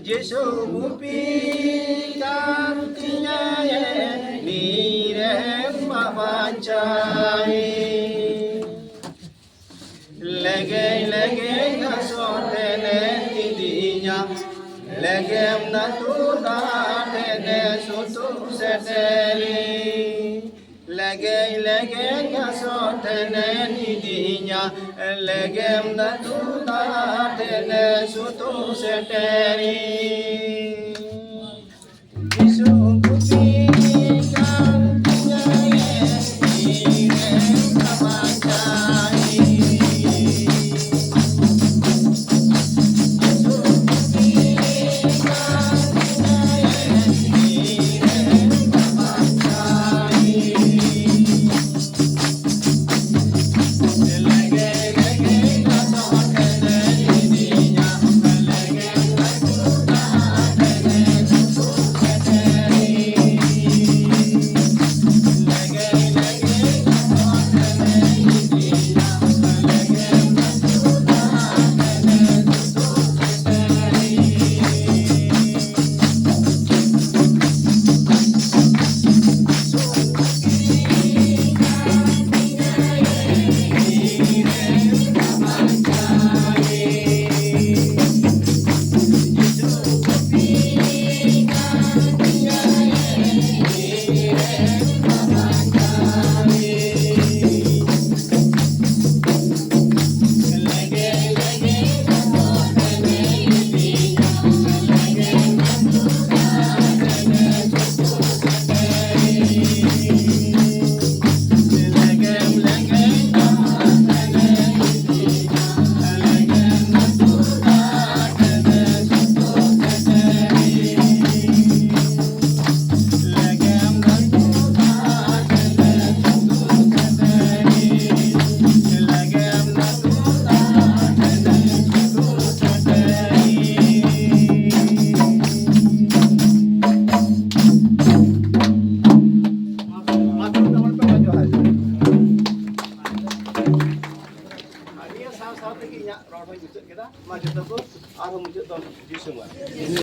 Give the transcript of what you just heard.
Jesu mupi kantinya nire mabacai lege kasote ne tidinya legem natuda ne sutu seteli lege kasote ne tidinya legem natuda ne sutu seteli Jesu mupi kantinya nire mabacai Maju terus, arah muncul tahun di semua.